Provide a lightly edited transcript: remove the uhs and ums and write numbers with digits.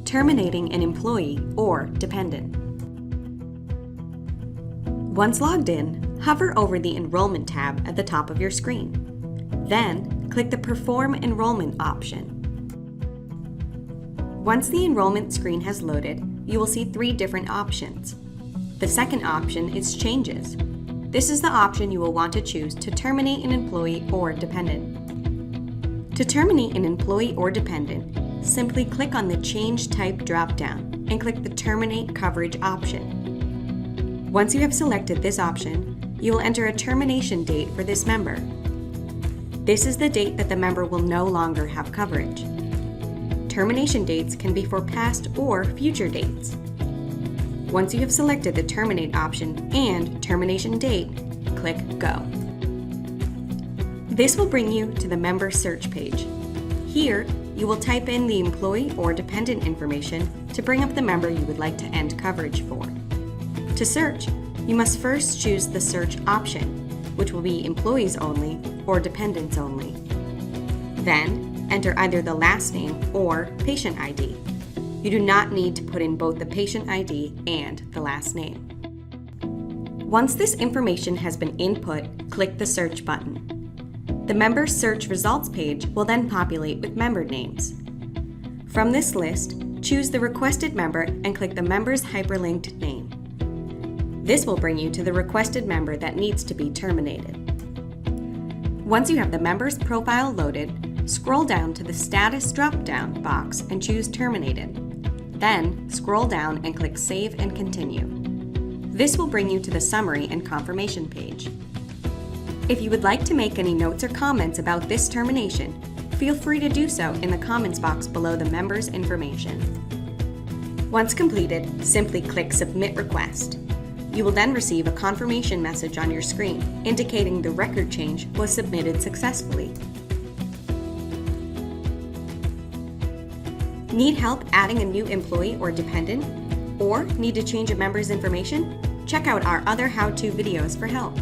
Terminating an employee or dependent. Once logged in, hover over the Enrollment tab at the top of your screen. Then, click the Perform Enrollment option. Once the enrollment screen has loaded, you will see 3 different options. The second option is Changes. This is the option you will want to choose to terminate an employee or dependent. To terminate an employee or dependent, simply click on the Change Type drop-down and click the Terminate Coverage option. Once you have selected this option, you will enter a termination date for this member. This is the date that the member will no longer have coverage. Termination dates can be for past or future dates. Once you have selected the Terminate option and termination date, click Go. This will bring you to the member search page. Here, you will type in the employee or dependent information to bring up the member you would like to end coverage for. To search, you must first choose the search option, which will be employees only or dependents only. Then, enter either the last name or patient ID. You do not need to put in both the patient ID and the last name. Once this information has been input, click the Search button. The Member Search Results page will then populate with member names. From this list, choose the requested member and click the member's hyperlinked name. This will bring you to the requested member that needs to be terminated. Once you have the member's profile loaded, scroll down to the Status drop-down box and choose Terminated. Then, scroll down and click Save and Continue. This will bring you to the Summary and Confirmation page. If you would like to make any notes or comments about this termination, feel free to do so in the comments box below the member's information. Once completed, simply click Submit Request. You will then receive a confirmation message on your screen indicating the record change was submitted successfully. Need help adding a new employee or dependent? Or need to change a member's information? Check out our other how-to videos for help.